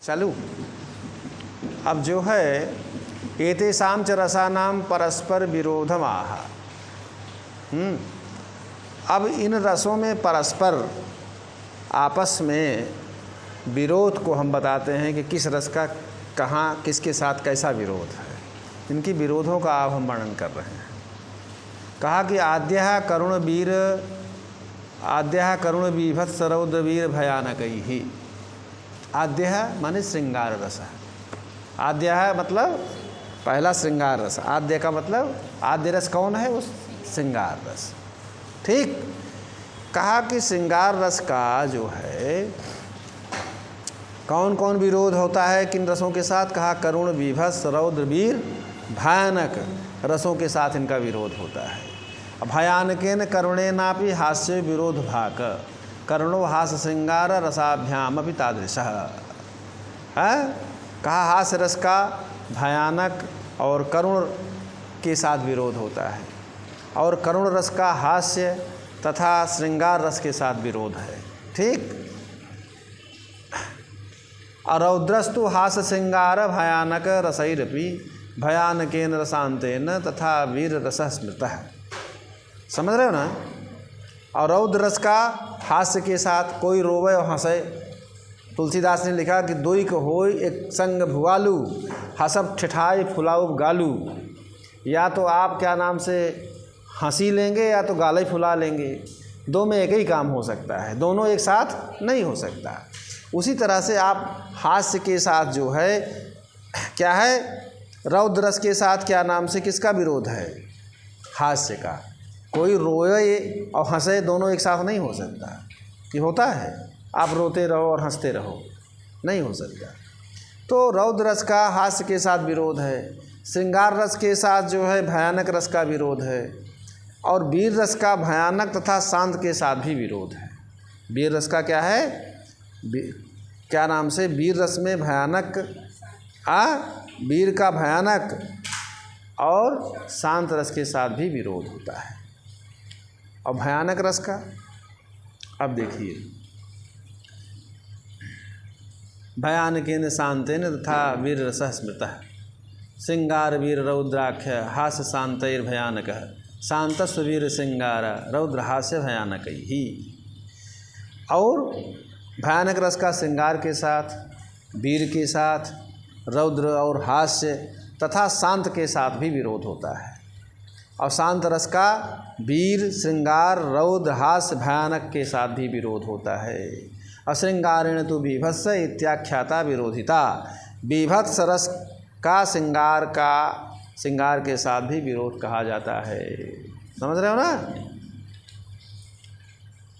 चलू अब जो है एतेषां च रसानां परस्पर विरोधमाह। अब इन रसों में परस्पर आपस में विरोध को हम बताते हैं कि किस रस का कहाँ किसके साथ कैसा विरोध है। इनकी विरोधों का अब हम वर्णन कर रहे हैं। कहा कि आद्यः करुण बीभत्स रौद्र वीर भयानकैः। आद्यः माने श्रृंगार रस। आद्यः मतलब पहला श्रृंगार रस। आद्य का मतलब आद्य रस कौन है? उस श्रृंगार रस। ठीक। कहा कि श्रृंगार रस का जो है कौन कौन विरोध होता है किन रसों के साथ? कहा करुण बीभत्स रौद्र वीर भयानक रसों के साथ इनका विरोध होता है। भयानकेन करुणेनापि हास्य विरोध भाक करुणो हास श्रृंगार रसाभ्याम अपि तादृशः है। कहा हास्य रस का भयानक और करुण के साथ विरोध होता है और करुण रस का हास्य तथा श्रृंगार रस के साथ विरोध है। ठीक। रौद्रस्तु हास श्रृंगार भयानक रसैरपि भयानकेन रसांतेन तथा वीर रस स्मृतः। समझ रहे हो ना? और रौद्र रस का हास्य के साथ कोई रोवे और हंसे। तुलसीदास ने लिखा कि दुई को होय एक संग भुआलू हसब ठिठाई फुलाऊ गालू। या तो आप क्या नाम से हंसी लेंगे या तो गाले फुला लेंगे। दो में एक ही काम हो सकता है, दोनों एक साथ नहीं हो सकता। उसी तरह से आप हास्य के साथ जो है क्या है, रौद्र रस के साथ क्या नाम से किसका विरोध है? हास्य का। कोई रोए और हंसे दोनों एक साथ नहीं हो सकता। कि होता है? आप रोते रहो और हंसते रहो, नहीं हो सकता। तो रौद्र रस का हास्य के साथ विरोध है, श्रृंगार रस के साथ जो है भयानक रस का विरोध है और वीर रस का भयानक तथा शांत के साथ भी विरोध है। वीर रस का क्या है? क्या नाम से वीर रस में भयानक वीर का भयानक और शांत रस के साथ भी विरोध होता है। और भयानक रस का अब देखिए, भयानकेन शांतेन तथा वीर रस स्मृतः श्रृंगार वीर रौद्राख्य हास्य शांतैर्भयानकः शांतस्व वीर श्रृंगार रौद्र हास्य भयानकैः। और भयानक रस का श्रृंगार के साथ, वीर के साथ, रौद्र और हास्य तथा शांत के साथ भी विरोध होता है। और शांत रस का वीर श्रृंगार रौद्र हास्य भयानक के साथ भी विरोध होता है। अश्रृंगारेण तो बीभत्स इत्याख्याता विरोधिता। बीभत्स रस का श्रृंगार के साथ भी विरोध कहा जाता है। समझ रहे हो ना?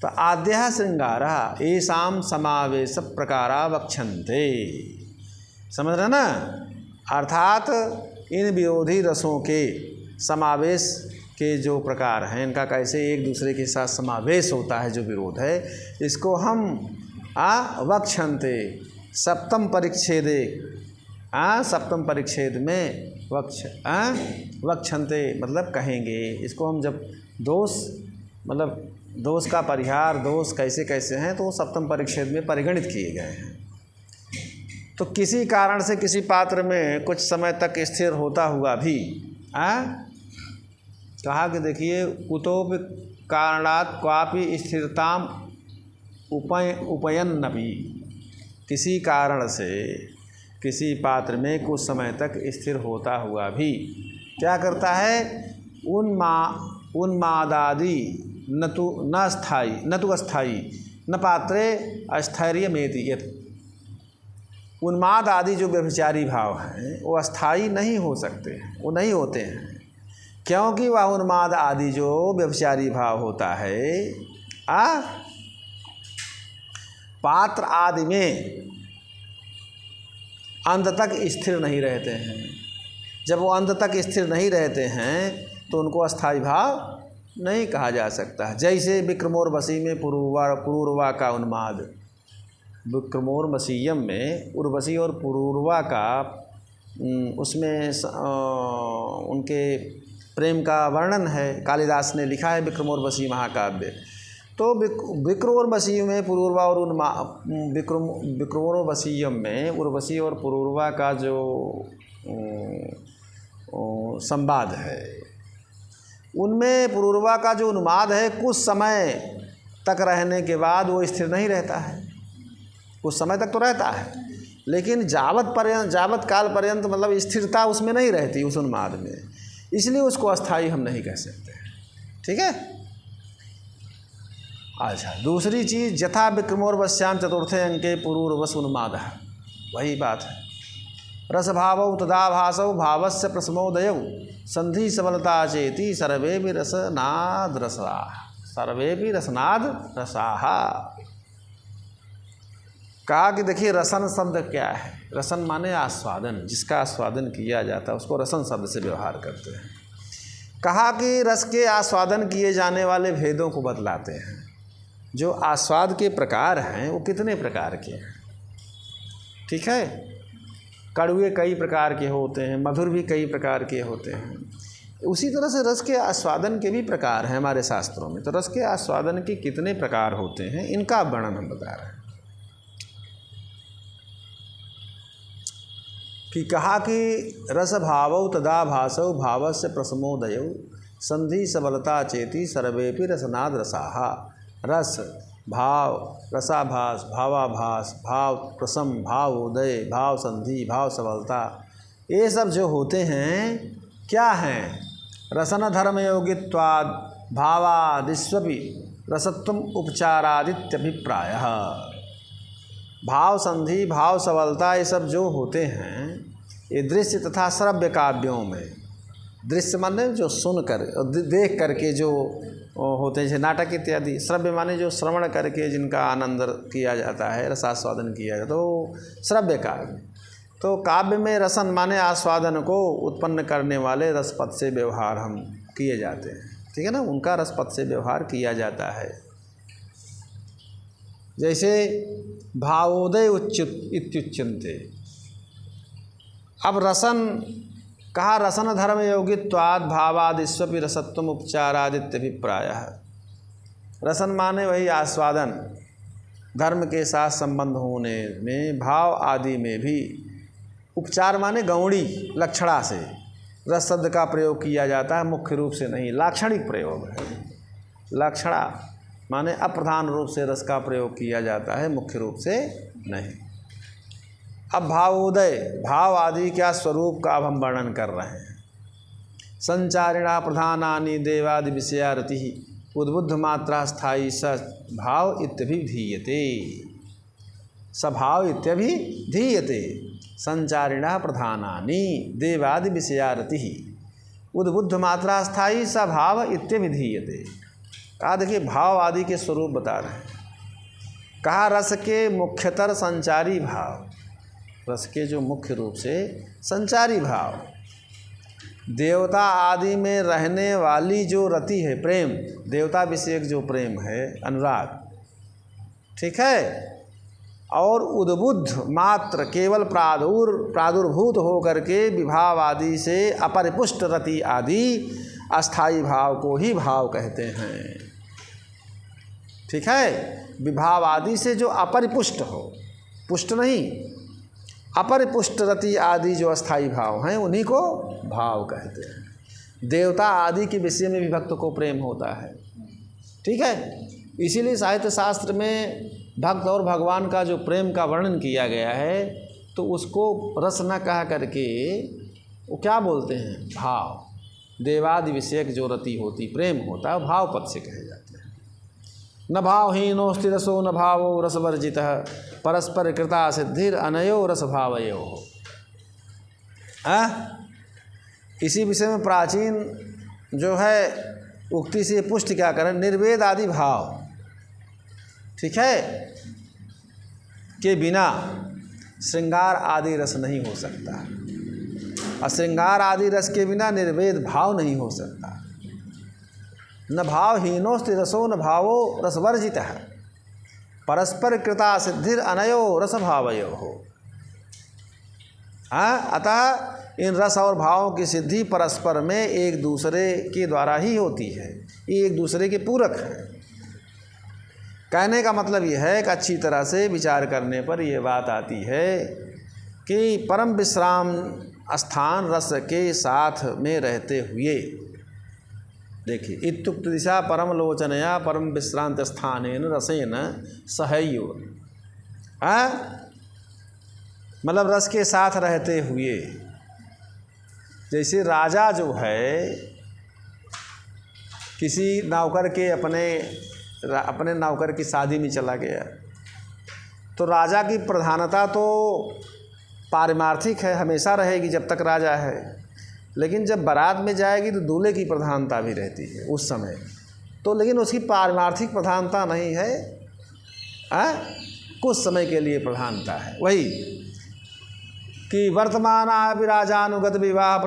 तो आद्यः श्रृंगारः येषां समावेश प्रकारा वक्ष्यन्ते। समझ रहे ना? अर्थात इन विरोधी रसों के समावेश के जो प्रकार हैं, इनका कैसे एक दूसरे के साथ समावेश होता है, जो विरोध है, इसको हम वक्ष्यन्ते सप्तम परिच्छेदे सप्तम परिच्छेद में वक्ष्यन्ते मतलब कहेंगे। इसको हम जब दोष मतलब दोष का परिहार, दोष कैसे कैसे हैं, तो वो सप्तम परिच्छेद में परिगणित किए गए हैं। तो किसी कारण से किसी पात्र में कुछ समय तक स्थिर होता हुआ भी कहा कि देखिए कुतोपि कारणात् क्वापि स्थिरताम उपयन्नपि। किसी कारण से किसी पात्र में कुछ समय तक स्थिर होता हुआ भी क्या करता है? उन्मादादि न तो अस्थाई न पात्रे अस्थैर्यमेति यत्। उन्माद आदि जो व्यभिचारी भाव हैं वो अस्थाई नहीं हो सकते, वो नहीं होते हैं। क्योंकि वह उन्माद आदि जो व्यभिचारी भाव होता है पात्र आदि में अंत तक स्थिर नहीं रहते हैं। जब वो अंत तक स्थिर नहीं रहते हैं तो उनको अस्थाई भाव नहीं कहा जा सकता। जैसे विक्रमोर्वशी में पुरूरवा का उन्माद, विक्रमोर्वशीयम में उर्वशी और पुरूरवा का उसमें उनके प्रेम का वर्णन है। कालिदास ने लिखा है विक्रमोर्वशी महाकाव्य। तो विक्रोर्वशीय में पूर्वा और विक्रोर्वशीयम में उर्वशी और पूर्वा का जो संवाद है, उनमें पूर्वा का जो उन्माद है कुछ समय तक रहने के बाद वो स्थिर नहीं रहता है। कुछ समय तक तो रहता है, लेकिन जावत काल पर्यंत मतलब स्थिरता उसमें नहीं रहती, उस उन्माद में, इसलिए उसको अस्थाई हम नहीं कह सकते। ठीक है। अच्छा, दूसरी चीज़ यथा विक्रमोर्वश्याम चतुर्थे अंके पुरूर्वश उन्माद है, वही बात है। रसभावौ तदा भासौ भावस्य प्रसमोदयौ संधि सबलता चेति सर्वे भी रसनाद रसाः, सर्वे भी रसनाद रसाः। कहा कि देखिए रसन शब्द क्या है? रसन माने आस्वादन, जिसका आस्वादन किया जाता है उसको रसन शब्द से व्यवहार करते हैं। कहा कि रस के आस्वादन किए जाने वाले भेदों को बतलाते हैं। जो आस्वाद के प्रकार हैं वो कितने प्रकार के हैं? ठीक है। कड़वे कई प्रकार के होते हैं, मधुर भी कई प्रकार के होते हैं। उसी तरह से रस के आस्वादन के भी प्रकार हैं हमारे शास्त्रों में। तो रस के आस्वादन के कितने प्रकार होते हैं, इनका वर्णन हम बता रहे हैं। कि कहा कि रस भावौ तदा भासौ भावस्य प्रसमोदयौ संधि सबलता चेति सर्वेपि रसनाद रसाः। रस, भाव, रसाभास, भावाभास, भाव प्रसम, भाव उदय, भाव संधि, भाव सबलता, ये सब जो होते हैं क्या हैं? रसन धर्म योगित्वाद भावादिस्वपि रसत्वम उपचारादित्यभिप्रायः। भाव संधि, भाव सबलता, ये सब जो होते हैं ये दृश्य तथा श्रव्य काव्यों में, दृश्य माने जो सुनकर देख करके जो होते हैं जैसे नाटक इत्यादि, श्रव्य माने जो श्रवण करके जिनका आनंद किया जाता है, रसास्वादन किया जाता है, तो श्रव्य काव्य। तो काव्य में रसन माने आस्वादन को उत्पन्न करने वाले रसपद से व्यवहार हम किए जाते हैं। ठीक है ना, उनका रसपद से व्यवहार किया जाता है। जैसे भावोदय इत्युच्यन्ते। अब रसन कहा रसन धर्म योगित्वाद भावादिस्वपि रसत्वम उपचारादित्यभिप्रायः। रसन माने वही आस्वादन, धर्म के साथ संबंध होने में, भाव आदि में भी, उपचार माने गौणी लक्षणा से रस शब्द का प्रयोग किया जाता है, मुख्य रूप से नहीं, लाक्षणिक प्रयोग है। लक्षणा माने अप्रधान रूप से रस का प्रयोग किया जाता है, मुख्य रूप से नहीं। अब भावोदय, भाव आदि क्या स्वरूप का अब हम वर्णन कर रहे हैं। संचारिणा प्रधानानि देवादि विषया रतिः उद्बुद्ध मात्रा स्थायी स भाव इत्यभिधीयते। सभाव इत्यभिधीयते। संचारिणा प्रधानानि देवादि विषया रतिः उद्बुद्ध मात्रा स्थायी स भाव इत्यभिधीयते। कहा देखिए भाव आदि के स्वरूप बता रहे हैं। कहा रस के मुख्यतर संचारी भाव, रस के जो मुख्य रूप से संचारी भाव, देवता आदि में रहने वाली जो रति है, प्रेम, देवता विषयक जो प्रेम है, अनुराग, ठीक है, और उद्बुद्ध मात्र केवल प्रादुर्भूत हो करके विभाव आदि से अपरिपुष्ट रति आदि अस्थाई भाव को ही भाव कहते हैं। ठीक है, विभाव आदि से जो अपरिपुष्ट हो, पुष्ट नहीं, अपरिपुष्ट रति आदि जो अस्थाई भाव हैं उन्हीं को भाव कहते हैं। देवता आदि के विषय में भी भक्त को प्रेम होता है। ठीक है, इसीलिए साहित्य शास्त्र में भक्त और भगवान का जो प्रेम का वर्णन किया गया है तो उसको रस न कह करके वो क्या बोलते हैं, भाव। देवादि विषयक जो रति होती, प्रेम होता है, भाव पद से कहे जाते हैं। न भावहीनोस्ति रसो न भावो रसवर्जितः परस्पर कृता सिद्धिर अनयो रस भावयो। इसी विषय में प्राचीन जो है उक्ति से पुष्टि क्या करें, निर्वेद आदि भाव, ठीक है, के बिना श्रृंगार आदि रस नहीं हो सकता, और श्रृंगार आदि रस के बिना निर्वेद भाव नहीं हो सकता। न भावहीनोस्ति रसो न भावो रसवर्जितः परस्पर कृता सिद्धिर अनयो रस भावयो हो। अतः इन रस और भावों की सिद्धि परस्पर में एक दूसरे के द्वारा ही होती है, ये एक दूसरे के पूरक हैं। कहने का मतलब ये है कि अच्छी तरह से विचार करने पर यह बात आती है कि परम विश्राम स्थान रस के साथ में रहते हुए, देखिए, इत्युक्त दिशा परम लोचनया परम विश्रांत स्थानेन रसेन सहयो, मतलब रस के साथ रहते हुए। जैसे राजा जो है किसी नौकर के अपने नौकर की शादी में चला गया, तो राजा की प्रधानता तो पारमार्थिक है, हमेशा रहेगी जब तक राजा है, लेकिन जब बारात में जाएगी तो दूल्हे की प्रधानता भी रहती है उस समय तो, लेकिन उसकी पारमार्थिक प्रधानता नहीं है, कुछ समय के लिए प्रधानता है। वही कि वर्तमान विराजानुगत विवाह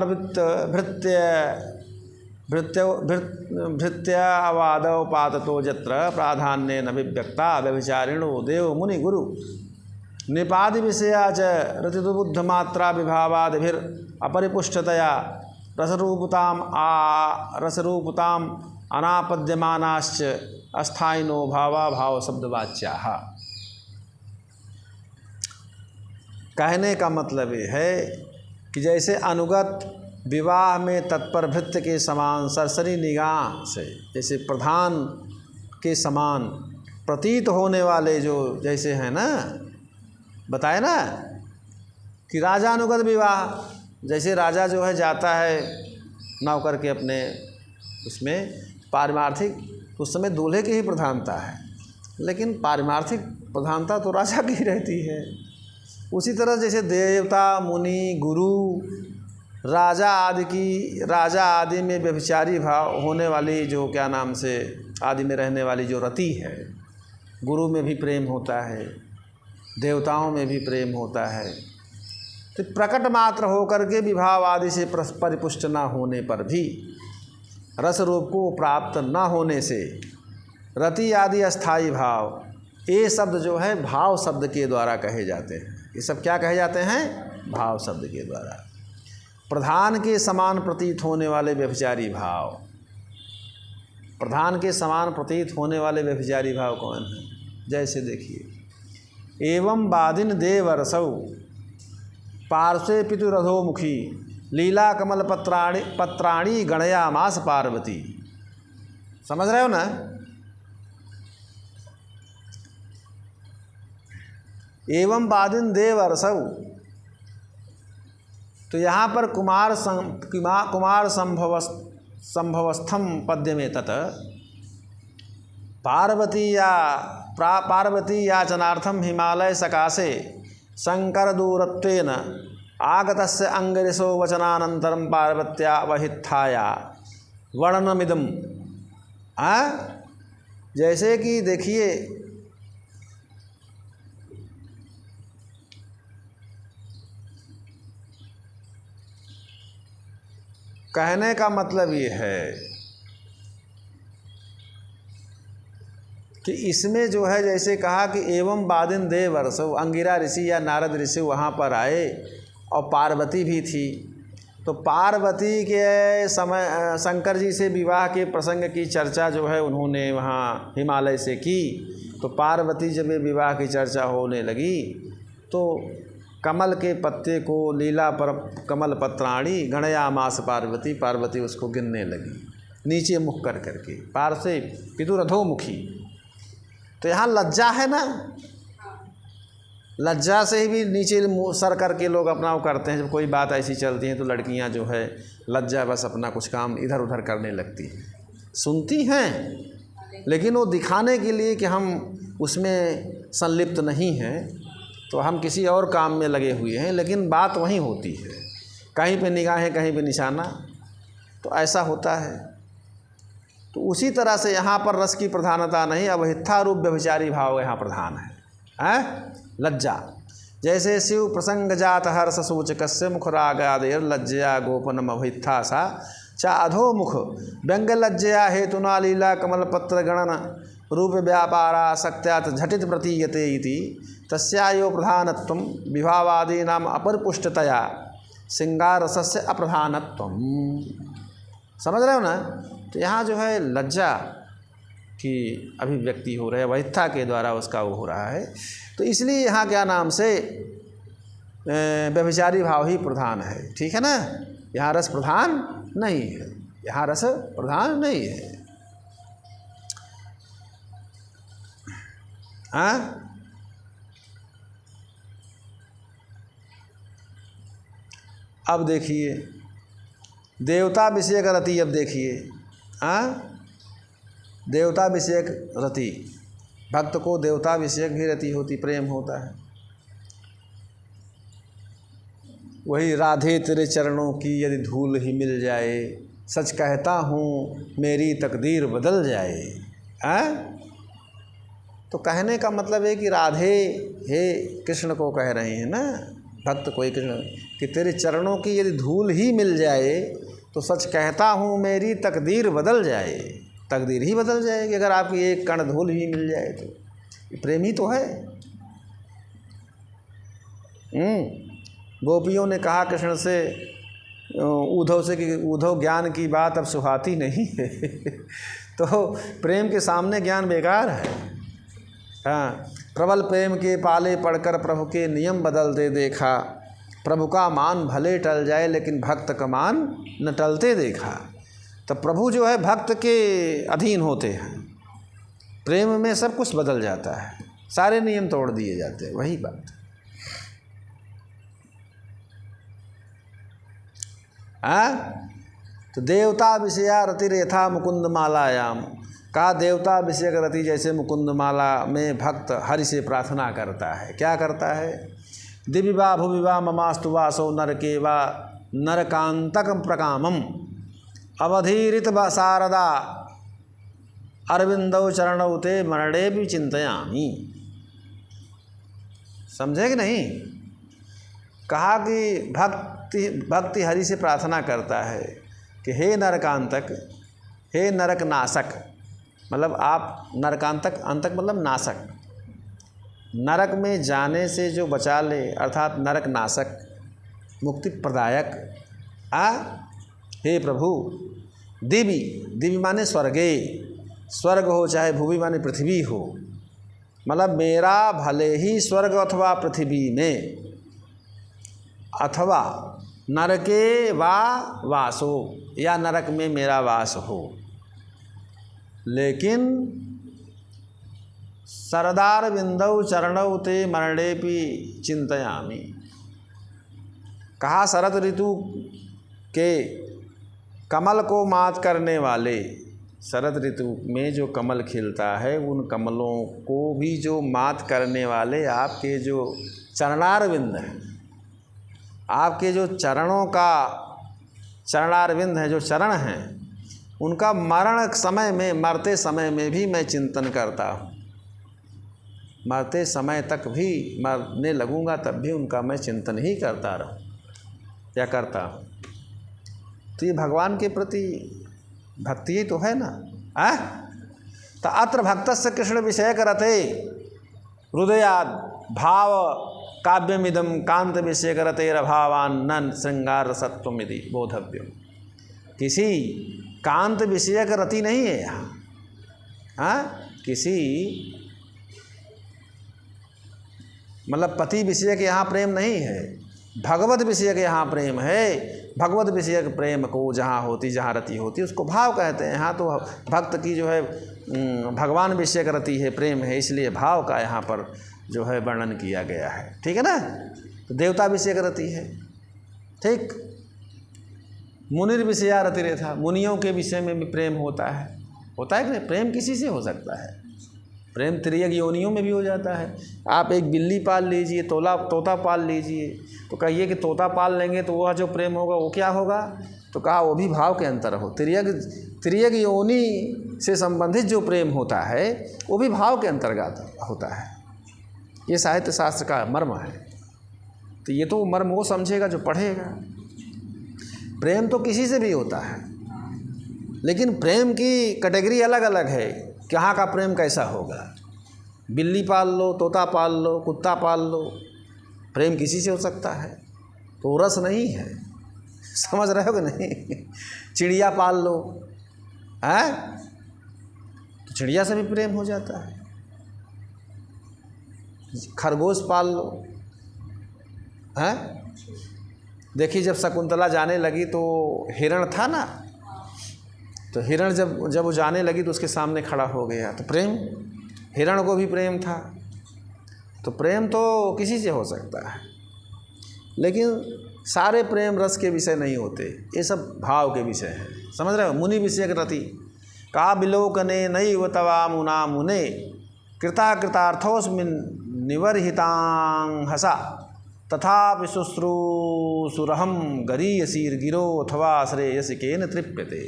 भृत्यावादौ पाततो जत्र प्राधान्येन अभिव्यक्ता व्यभिचारिणो देव मुनि गुरु निपादि विषया च रतिबुद्धमात्रा विभावादिभिर अपरिपुष्टतया रसरूपताम अनापद्यमानाश्च अस्थायिनो भावा भाव शब्दवाच्याः। कहने का मतलब ये है कि जैसे अनुगत विवाह में तत्पर भृत्य के समान सरसरी निगाह से, जैसे प्रधान के समान प्रतीत होने वाले जो जैसे हैं ना, बताए ना कि राजानुगत विवाह, जैसे राजा जो है जाता है नौकर के अपने उसमें पारमार्थिक, उस समय दूल्हे की ही प्रधानता है, लेकिन पारमार्थिक प्रधानता तो राजा की ही रहती है। उसी तरह जैसे देवता मुनि गुरु राजा आदि में व्यभिचारी भाव होने वाली जो क्या नाम से आदि में रहने वाली जो रति है, गुरु में भी प्रेम होता है, देवताओं में भी प्रेम होता है, तो प्रकट मात्र होकर के विभाव आदि से परिपुष्ट न होने पर भी, रस रूप को प्राप्त न होने से रति आदि अस्थाई भाव, ये शब्द जो है भाव शब्द के द्वारा कहे जाते हैं। ये सब क्या कहे जाते हैं? भाव शब्द के द्वारा। प्रधान के समान प्रतीत होने वाले व्यभिचारी भाव, प्रधान के समान प्रतीत होने वाले व्यभिचारी भाव कौन है? जैसे देखिए, एवं बादिन देवरसौ पार्श्वे पितुरधोमुखी लीला कमल पत्राणी गणयामास पार्वती। समझ रहे हो ना? एवं बादिन देवरसौ, तो यहाँ पर कुमार संभवस्थम पद्य में तत् पार्वती याचनार्थम हिमालय सकाशे शंकर दूरत्वेन आगतस्य अंगरिशो वचनानंतरम पार्वत्या वहित्थाया वर्णनमिदम। जैसे कि देखिए, कहने का मतलब ये है कि इसमें जो है जैसे कहा कि एवं बादिन देवर्षौ, अंगिरा ऋषि या नारद ऋषि वहाँ पर आए और पार्वती भी थी, तो पार्वती के समय शंकर जी से विवाह के प्रसंग की चर्चा जो है उन्होंने वहाँ हिमालय से की। तो पार्वती जब विवाह की चर्चा होने लगी तो कमल के पत्ते को लीला पर कमल पत्राणी गणयामास पार्वती, पार्वती उसको गिनने लगी नीचे मुख कर करके, पार से पितुरधोमुखी। तो यहाँ लज्जा है ना, लज्जा से ही भी नीचे सर करके लोग अपना वो करते हैं। जब कोई बात ऐसी चलती है तो लड़कियाँ जो है लज्जा बस अपना कुछ काम इधर उधर करने लगती हैं, सुनती हैं लेकिन वो दिखाने के लिए कि हम उसमें संलिप्त नहीं हैं, तो हम किसी और काम में लगे हुए हैं, लेकिन बात वहीं होती है, कहीं पे निगाहें कहीं पे निशाना, तो ऐसा होता है। तो उसी तरह से यहाँ पर रस की प्रधानता नहीं, अवहित्था रूप व्यभिचारी भाव यहाँ प्रधान है, लज्जा। जैसे शिव प्रसंग जात हर्ष सूचकस्य मुखरागादेर लज्जया गोपनम अवहित्था सा चा अधोमुख व्यंग लज्जया हेतुना लीला कमल पत्र गणन रूप व्यापारा शक्त्यात् झटित प्रतीयते इति तस्यायो प्रधानत्वं विभावादीनाम अपरिपुष्टतया श्रृंगार रसस्य अप्रधानत्वं। समझ रहे हो ना? तो यहाँ जो है लज्जा की अभिव्यक्ति हो रही है, वैधता के द्वारा उसका वो हो रहा है। तो इसलिए यहाँ क्या नाम से व्यभिचारी भाव ही प्रधान है, ठीक है ना। यहाँ रस प्रधान नहीं है, यहाँ रस प्रधान नहीं है। हाँ, अब देखिए देवता विषयक रति, अब देखिए हाँ, देवता विषयक रति, भक्त को देवता विषयक भी रति होती, प्रेम होता है। वही राधे तेरे चरणों की यदि धूल ही मिल जाए, सच कहता हूँ मेरी तकदीर बदल जाए। हाँ, तो कहने का मतलब है कि राधे हे कृष्ण को कह रहे हैं ना, भक्त कोई कृष्ण, कि तेरे चरणों की यदि धूल ही मिल जाए तो सच कहता हूँ मेरी तकदीर बदल जाए। तकदीर ही बदल जाएगी अगर आपकी एक कण धूल ही मिल जाए तो। प्रेम ही तो है। गोपियों ने कहा कृष्ण से, उद्धव से, कि उद्धव ज्ञान की बात अब सुहाती नहीं है तो प्रेम के सामने ज्ञान बेकार है। हाँ, प्रबल प्रेम के पाले पड़कर प्रभु के नियम बदलते देखा, प्रभु का मान भले टल जाए लेकिन भक्त का मान न टलते देखा। तो प्रभु जो है भक्त के अधीन होते हैं, प्रेम में सब कुछ बदल जाता है, सारे नियम तोड़ दिए जाते हैं, वही बात। तो देवता विषया रतिरेथा मुकुंद मालायाम, का देवता विषयक रति जैसे मुकुंद माला में भक्त हरि से प्रार्थना करता है। क्या करता है? दिव्य वा भुवि वा ममास्तु वासो नरके वा नरकांतकं प्रकामम अवधीरित शारदा अरविंदौ चरणौ ते मरणे भी चिंतयामि। समझे कि नहीं? कहा कि भक्ति हरि से प्रार्थना करता है कि हे नरकांतक, हे नरक नाशक, मतलब आप नरकांतक, अंतक मतलब नाशक, नरक में जाने से जो बचा ले, अर्थात नरक नाशक, मुक्ति प्रदायक। हे प्रभु, दिव्य, दिव्य माने स्वर्गे, स्वर्ग हो चाहे भूमि माने पृथ्वी हो, मतलब मेरा भले ही स्वर्ग अथवा पृथ्वी में अथवा नरके वा वासो, या नरक में मेरा वास हो, लेकिन सरदार बिंदौ चरणौ ते मरणेपि चिंतयामि। कहा शरद ऋतु के कमल को मात करने वाले, शरद ऋतु में जो कमल खिलता है उन कमलों को भी जो मात करने वाले आपके जो चरणारविंद हैं, आपके जो चरणों का चरणारविंद है, जो चरण हैं, उनका मरण समय में, मरते समय में भी मैं चिंतन करता हूँ। मरते समय तक भी, मरने लगूँगा तब भी उनका मैं चिंतन ही करता रहूँ, क्या करता हूँ। तो ये भगवान के प्रति भक्ति ही तो है ना। तो अत्र भक्तस्य कृष्ण विषयक रते हृदयाद भाव काव्यमिदम कांत विषयक रतेरभावान्न श्रृंगार सत्वमिति बोधव्यम। किसी कांत विषयक रति नहीं है यहाँ, किसी मतलब पति विषयक यहाँ प्रेम नहीं है, भगवत विषयक यहाँ प्रेम है। भगवत विषयक प्रेम को जहाँ होती, जहाँ रति होती, उसको भाव कहते हैं। यहाँ तो भक्त की जो है भगवान विषयक रति है, प्रेम है, इसलिए भाव का यहाँ पर जो है वर्णन किया गया है, ठीक है ना। तो देवता विषयक रति है, ठीक। मुनिर विषया रतिरेथा, मुनियों के विषय में भी प्रेम होता है कि नहीं? प्रेम किसी से हो सकता है, प्रेम त्रियग योनियों में भी हो जाता है। आप एक बिल्ली पाल लीजिए, तोता पाल लीजिए, तो कहिए कि तोता पाल लेंगे तो वह जो प्रेम होगा वो क्या होगा? तो कहा वो भी भाव के अंतर हो। त्रियग योनि से संबंधित जो प्रेम होता है वो भी भाव के अंतर्गत होता है। ये साहित्य शास्त्र का मर्म है। तो ये तो मर्म वो समझेगा जो पढ़ेगा। प्रेम तो किसी से भी होता है, लेकिन प्रेम की कैटेगरी अलग अलग है। कहाँ का प्रेम कैसा होगा? बिल्ली पाल लो, तोता पाल लो, कुत्ता पाल लो, प्रेम किसी से हो सकता है, तो रस नहीं है। समझ रहे हो कि नहीं? चिड़िया पाल लो, हैं? तो चिड़िया से भी प्रेम हो जाता है। खरगोश पाल लो, हैं? देखिए जब शकुंतला जाने लगी तो हिरण था ना, तो हिरण जब वो जाने लगी तो उसके सामने खड़ा हो गया, तो प्रेम, हिरण को भी प्रेम था। तो प्रेम तो किसी से हो सकता है, लेकिन सारे प्रेम रस के विषय नहीं होते, ये सब भाव के विषय हैं। समझ रहे हो? मुनि विषयक रति का विलोकने नैव तवा मुना मुने कृता कृतार्थोस्मिन् निवर्हितांहसा तथापि शुश्रूषुरहं गरीयसीर्गिरो अथवा श्रेयस केन तृप्यते।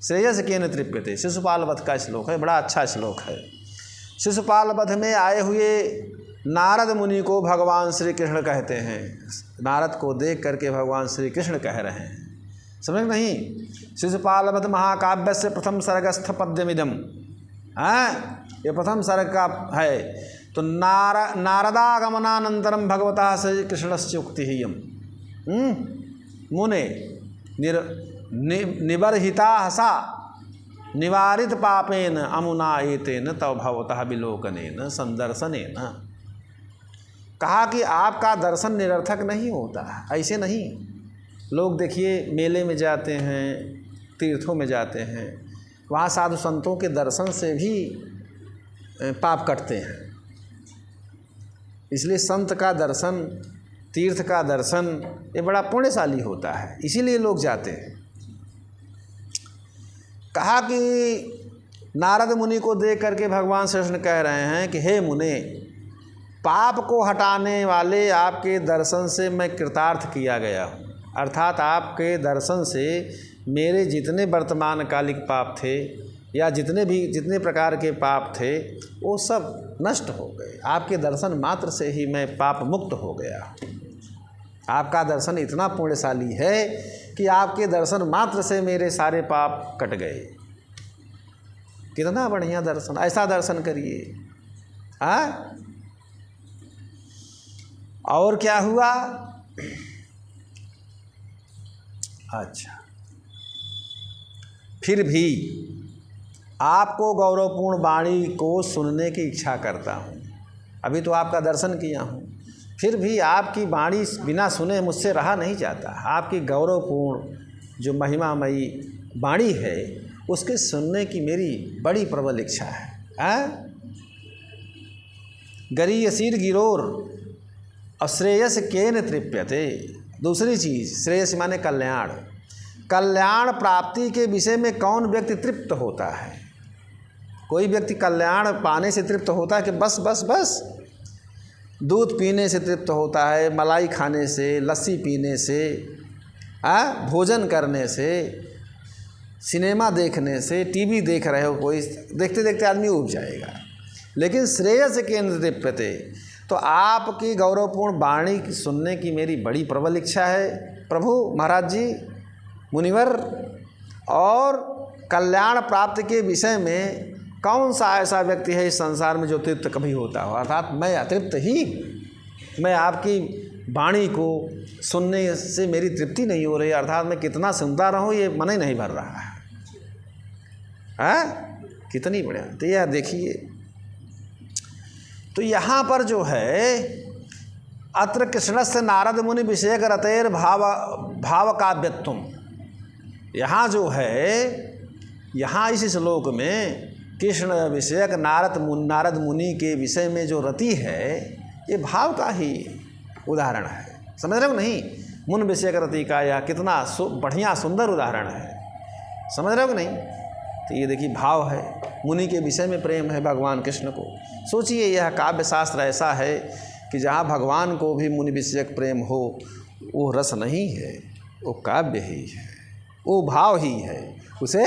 श्रेयस केन तृप्यते शिशुपाल वध का श्लोक है, बड़ा अच्छा श्लोक है। शिशुपाल वध में आए हुए नारद मुनि को भगवान श्री कृष्ण कहते हैं। नारद को देख करके भगवान श्री कृष्ण कह रहे हैं, समझ नहीं? शिशुपाल वध महाकाव्य से प्रथम सर्गस्थ पद्यमिदम, ये प्रथम सर्ग का है। तो नारदागमनानंतरम भगवता श्री कृष्णस्य उक्ति ही यम मुने निबर्हिता हसा निवारित पापेन अमुना एतेन तव भवतः विलोकनेन संदर्शनेन। कहा कि आपका दर्शन निरर्थक नहीं होता, ऐसे नहीं। लोग देखिए मेले में जाते हैं, तीर्थों में जाते हैं, वहाँ साधु संतों के दर्शन से भी पाप कटते हैं। इसलिए संत का दर्शन, तीर्थ का दर्शन ये बड़ा पुण्यशाली होता है, इसीलिए लोग जाते हैं। कहा कि नारद मुनि को देख करके भगवान श्री कृष्ण कह रहे हैं कि हे मुने, पाप को हटाने वाले आपके दर्शन से मैं कृतार्थ किया गया हूँ। अर्थात आपके दर्शन से मेरे जितने वर्तमान कालिक पाप थे या जितने प्रकार के पाप थे वो सब नष्ट हो गए। आपके दर्शन मात्र से ही मैं पाप मुक्त हो गया। आपका दर्शन इतना पुण्यशाली है कि आपके दर्शन मात्र से मेरे सारे पाप कट गए। कितना बढ़िया दर्शन, ऐसा दर्शन करिए। हाँ, और क्या हुआ? अच्छा, फिर भी आपको गौरवपूर्ण वाणी को सुनने की इच्छा करता हूँ। अभी तो आपका दर्शन किया हूँ, फिर भी आपकी वाणी बिना सुने मुझसे रहा नहीं जाता। आपकी गौरवपूर्ण जो महिमामयी वाणी है उसके सुनने की मेरी बड़ी प्रबल इच्छा है। गरीयसीर गिरोर और श्रेयस केन तृप्यते। दूसरी चीज़, श्रेयस माने कल्याण। कल्याण प्राप्ति के विषय में कौन व्यक्ति तृप्त होता है? कोई व्यक्ति कल्याण पाने से तृप्त होता है कि बस बस बस दूध पीने से तृप्त होता है, मलाई खाने से, लस्सी पीने से, भोजन करने से, सिनेमा देखने से, टीवी देख रहे हो, कोई देखते देखते आदमी उब जाएगा। लेकिन श्रेयस केन तृप्यते, तो आपकी गौरवपूर्ण वाणी सुनने की मेरी बड़ी प्रबल इच्छा है प्रभु महाराज जी मुनिवर। और कल्याण प्राप्ति के विषय में कौन सा ऐसा व्यक्ति है इस संसार में जो तृप्त कभी होता हो? अर्थात मैं अतृप्त ही, मैं आपकी वाणी को सुनने से मेरी तृप्ति नहीं हो रही, अर्थात मैं कितना सुनता रहूं ये मन ही नहीं भर रहा है। कितनी बढ़िया। तो यह देखिए, तो यहाँ पर जो है अत्र कृष्णस्य नारद मुनि विषयक रतेर भाव काव्यत्वम, यहाँ जो है, यहाँ इस श्लोक में कृष्ण विषयक नारद मुनि के विषय में जो रति है ये भाव का ही उदाहरण है। समझ रहे हो नहीं? मुन विषयक रति का यह कितना बढ़िया सुंदर उदाहरण है। समझ रहे हो नहीं? तो ये देखिए भाव है, मुनि के विषय में प्रेम है भगवान कृष्ण को। सोचिए, यह काव्य शास्त्र ऐसा है कि जहाँ भगवान को भी मुनि विषयक प्रेम हो, वो रस नहीं है, वो काव्य ही है, वो भाव ही है, उसे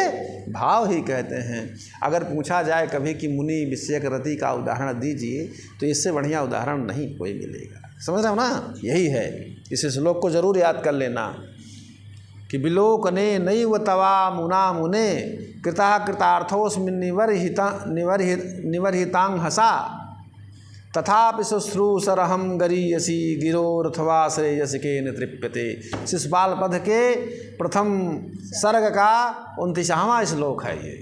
भाव ही कहते हैं। अगर पूछा जाए कभी कि मुनि विषयक रति का उदाहरण दीजिए, तो इससे बढ़िया उदाहरण नहीं कोई मिलेगा। समझ रहे हो ना? यही है। इस श्लोक को जरूर याद कर लेना कि विलोकने नैव तवा मुना मुने कृता कृतार्थोस्मिन् निवर्हितांहसा तथापि शुश्रूषरहं गरीयसी गिरोरथवा श्रेयस केन तृप्यते। शिशुपाल पद के प्रथम सर्ग का 29वां श्लोक है ये।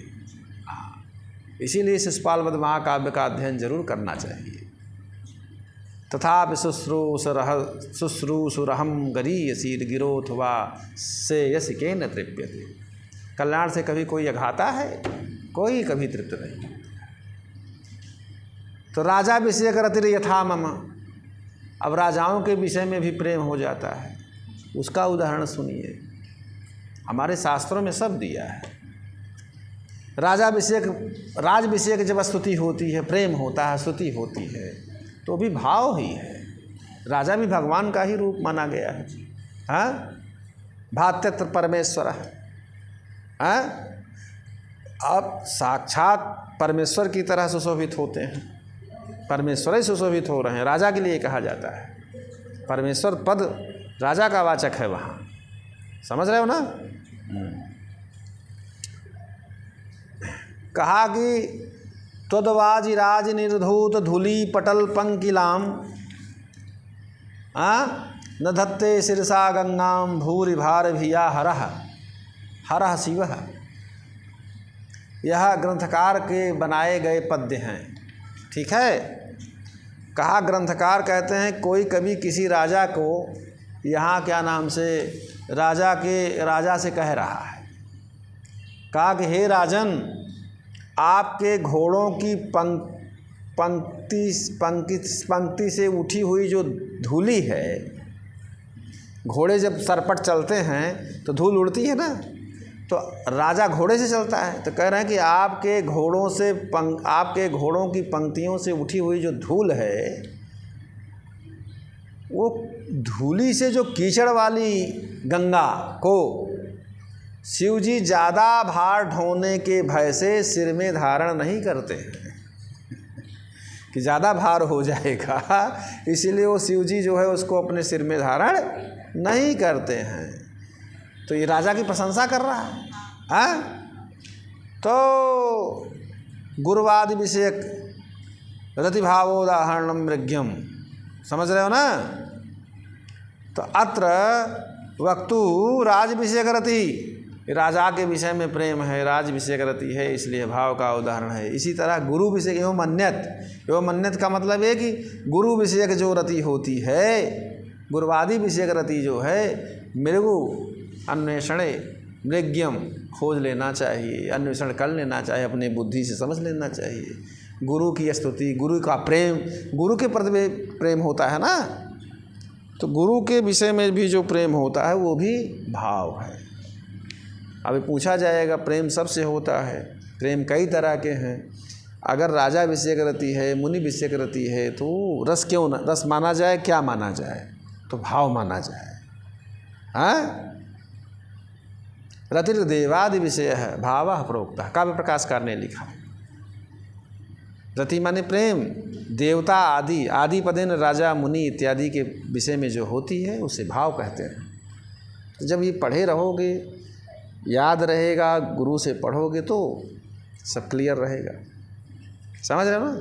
इसीलिए शिशुपाल वध महाकाव्य का अध्ययन जरूर करना चाहिए। तथापि शुश्रूषुरहं गरीयसी गिरोथवा से यसिकेन तृप्यते। कल्याण से कभी कोई अघाता है? कोई कभी तृप्त नहीं। तो राजा विषय रतिर यथा मम, अब राजाओं के विषय में भी प्रेम हो जाता है। उसका उदाहरण सुनिए, हमारे शास्त्रों में सब दिया है। राज विषयक जब स्तुति होती है, प्रेम होता है, स्तुति होती है, तो भी भाव ही है। राजा भी भगवान का ही रूप माना गया है। हाँ, भात्यत्र परमेश्वर। हाँ, आप साक्षात परमेश्वर की तरह सुशोभित होते हैं, परमेश्वर ही सुशोभित हो रहे हैं। राजा के लिए कहा जाता है, परमेश्वर पद राजा का वाचक है वहाँ, समझ रहे हो ना। कहा कि त्वद्वाजिराज निर्धूत धूलि पटल पंकिलाम न धत्ते शिरसा गंगाम भूरि भार भिया हरः हरः शिवः। यह ग्रंथकार के बनाए गए पद्य हैं, ठीक है। कहा ग्रंथकार कहते हैं कोई कभी किसी राजा को यहाँ क्या नाम से राजा से कह रहा है, कहा कि हे राजन, आपके घोड़ों की पंक्ति से उठी हुई जो धूली है, घोड़े जब सरपट चलते हैं तो धूल उड़ती है ना, तो राजा घोड़े से चलता है, तो कह रहे हैं कि आपके घोड़ों की पंक्तियों से उठी हुई जो धूल है, वो धूली से जो कीचड़ वाली गंगा को शिव जी ज़्यादा भार ढोने के भय से सिर में धारण नहीं करते हैं कि ज़्यादा भार हो जाएगा, इसीलिए वो शिव जी जो है उसको अपने सिर में धारण नहीं करते हैं। तो ये राजा की प्रशंसा कर रहा है। हाँ, तो गुरुवादि विषयक रतिभावोदाहरणम मृग्यम, समझ रहे हो ना। तो अत्र वक्तु राज विषयक रति, राजा के विषय में प्रेम है, राज विषयक रति है, इसलिए भाव का उदाहरण है। इसी तरह गुरु विषय एवं अन्यत का मतलब है कि गुरु विषयक जो रति होती है, गुरुवादी विषयक रति जो है, मृगु अन्वेषणे मृग्यम, खोज लेना चाहिए, अन्वेषण कर लेना चाहिए, अपनी बुद्धि से समझ लेना चाहिए। गुरु की स्तुति, गुरु का प्रेम, गुरु के प्रति प्रेम होता है ना, तो गुरु के विषय में भी जो प्रेम होता है वो भी भाव है। अभी पूछा जाएगा प्रेम सबसे होता है, प्रेम कई तरह के हैं। अगर राजा विषयक रति है, मुनि विषयक रति है, तो रस क्यों ना रस माना जाए, क्या माना जाए, तो भाव माना जाए। हाँ, रतिर्देवादि विषय है भाव प्रोक्ता, काव्य प्रकाशकार ने लिखा। रति माने प्रेम, देवता आदि, आदि पदेन राजा मुनि इत्यादि के विषय में जो होती है उसे भाव कहते हैं। तो जब ये पढ़े रहोगे, याद रहेगा, गुरु से पढ़ोगे तो सब क्लियर रहेगा, समझ रहे हो ना।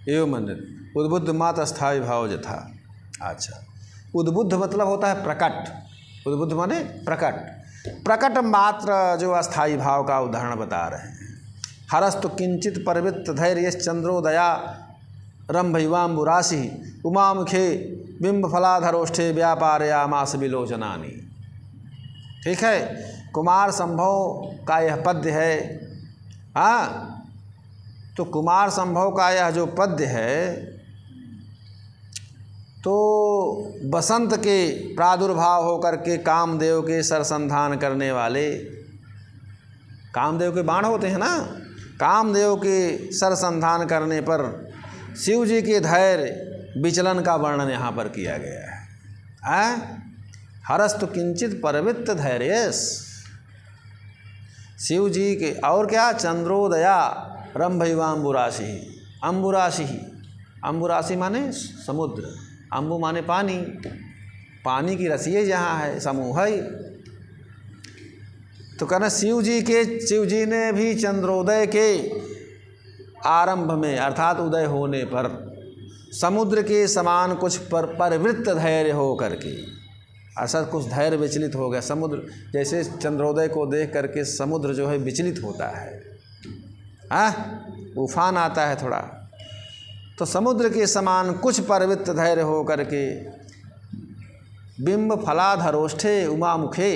एवं मंदिर उद्बुद्ध मात अस्थायी भाव यथा। अच्छा, उद्बुद्ध मतलब होता है प्रकट, उद्बुद्ध माने प्रकट मात्र जो अस्थायी भाव का उदाहरण बता रहे हैं। हरस्तु किंचित परवृत्त धैर्य चंद्रोदया रंभैवाम्बुराशि उमामुखे बिंब फलाधरोष्ठे व्यापारयामास विलोचनानि। ठीक है, कुमार संभव का यह पद्य है। हाँ, तो कुमार संभव का यह जो पद्य है, तो बसंत के प्रादुर्भाव होकर के कामदेव के सरसंधान करने वाले, कामदेव के बाण होते हैं ना, कामदेव के सरसंधान करने पर शिव जी के धैर्य विचलन का वर्णन यहाँ पर किया गया है। हरस्तु किंचित परवृत्त धैर्यस, शिव जी के, और क्या, चंद्रोदया रंभैवाम्बुराशि, अम्बुराशि माने समुद्र, अम्बु माने पानी, पानी की रसिए जहाँ है, समूह है। तो कहना शिव जी ने भी चंद्रोदय के आरंभ में अर्थात उदय होने पर समुद्र के समान कुछ परवृत्त धैर्य हो करके, ऐसा कुछ धैर्य विचलित हो गया। समुद्र जैसे चंद्रोदय को देख करके समुद्र जो है विचलित होता है, उफान आता है थोड़ा, तो समुद्र के समान कुछ परवित धैर्य हो करके बिंब फलाधरोष्ठे उमा मुखे,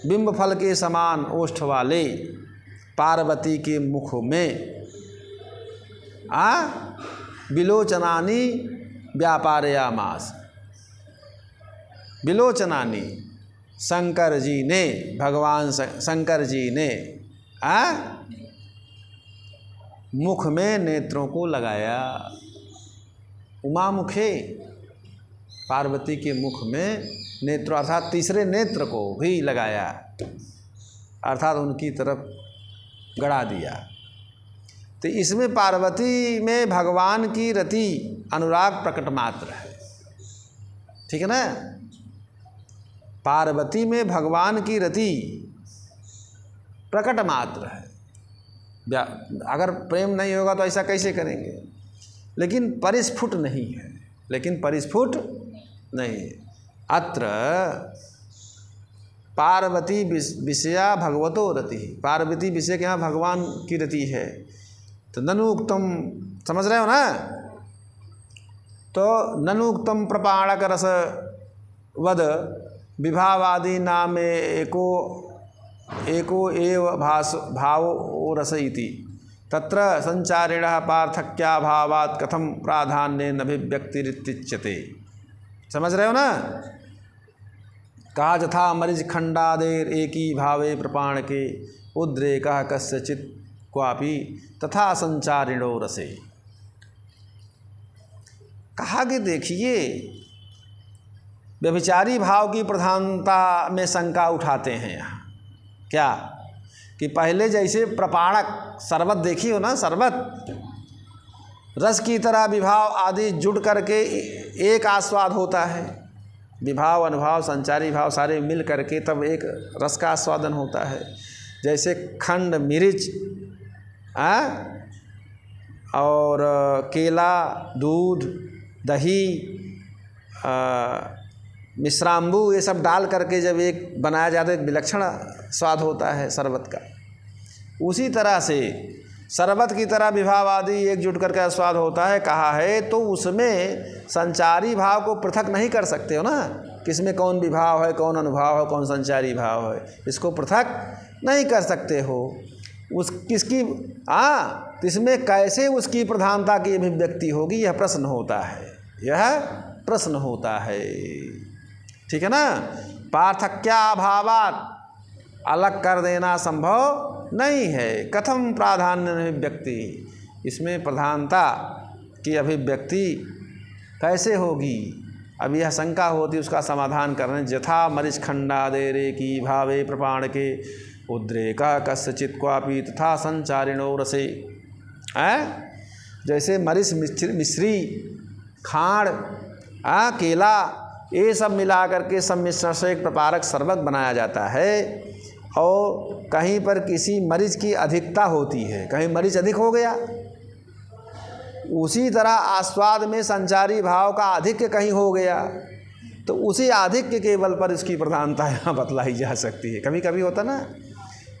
बिंब फल के समान ओष्ठ वाले पार्वती के मुख में बिलोचनानी व्यापारयामास। बिलोचनानी शंकर जी ने, भगवान शंकर जी ने मुख में नेत्रों को लगाया। उमा मुखे, पार्वती के मुख में नेत्र अर्थात तीसरे नेत्र को भी लगाया, अर्थात उनकी तरफ गड़ा दिया। तो इसमें पार्वती में भगवान की रति अनुराग प्रकट मात्र है, ठीक है ना। पार्वती में भगवान की रति प्रकट मात्र है। अगर प्रेम नहीं होगा तो ऐसा कैसे करेंगे, लेकिन परिस्फुट नहीं है, लेकिन परिस्फुट नहीं है। अत्र पार्वती विषया भगवतो रति, पार्वती विषय के यहाँ भगवान की रति है। तो ननुक्तम, समझ रहे हो ना, तो ननुक्तम प्रपाणक रस वद विभावादि नाम एको एव भावो रस इति तत्र संचारिणः पार्थक्याभावात् कथम प्राधान्येन अभिव्यक्तिरित्युच्यते। समझ रहे हो ना। कहा यथा मरिज खंडादेर एकी भावे प्रपाण के उद्रेकः कस्यचित् क्वापि तथा संचारिणो रसे। कहा कि देखिए, व्यभिचारी भाव की प्रधानता में शंका उठाते हैं यहाँ। क्या कि पहले जैसे प्रपाणक शरबत देखी हो ना, शरबत रस की तरह विभाव आदि जुड़ करके एक आस्वाद होता है। विभाव, अनुभाव, संचारी भाव सारे मिल करके तब एक रस का आस्वादन होता है। जैसे खंड, मिर्च और केला, दूध, दही, मिश्राम्बू, ये सब डाल करके जब एक बनाया जाता है, एक विलक्षण स्वाद होता है शरबत का। उसी तरह से शरबत की तरह विभाव आदि एकजुट करके स्वाद होता है। कहा है तो उसमें संचारी भाव को पृथक नहीं कर सकते हो ना, किसमें कौन विभाव है, कौन अनुभाव है, कौन संचारी भाव है, इसको पृथक नहीं कर सकते हो। उस किसकी इसमें कैसे उसकी प्रधानता की अभिव्यक्ति होगी, यह प्रश्न होता है, यह प्रश्न होता है, ठीक है ना। पार्थक्याभावात् अलग कर देना संभव नहीं है। कथम प्राधान्य अभिव्यक्ति, इसमें प्रधानता की अभिव्यक्ति कैसे होगी। अब यह शंका होती, उसका समाधान करने। यथा मरीच खंडादेरे की भावे प्रपाण के उद्रेका कस्यचित् क्वापि तथा संचारिणो रसे। जैसे मरीच, मिश्री, खांड, केला, ये सब मिला करके सम्मिश्रण से एक प्रपारक शरबत बनाया जाता है। और कहीं पर किसी मरीच की अधिकता होती है, कहीं मरीच अधिक हो गया, उसी तरह आस्वाद में संचारी भाव का आधिक्य कहीं हो गया, तो उसी आधिक्य के बल पर इसकी प्रधानता यहाँ बतलाई जा सकती है। कभी कभी होता ना,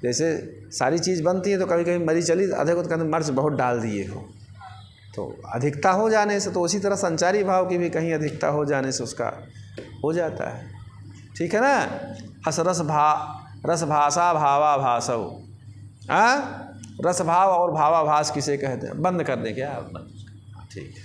जैसे सारी चीज़ बनती है तो कभी कभी मरीच चली अधिक, तो कहते मिर्च बहुत डाल दिए हो, तो अधिकता हो जाने से, तो उसी तरह संचारी भाव की भी कहीं अधिकता हो जाने से उसका हो जाता है, ठीक है ना। रस भाषा भावाभासौ, रस भाव और भावाभास किसे कहते हैं। बंद कर दें क्या, ठीक है।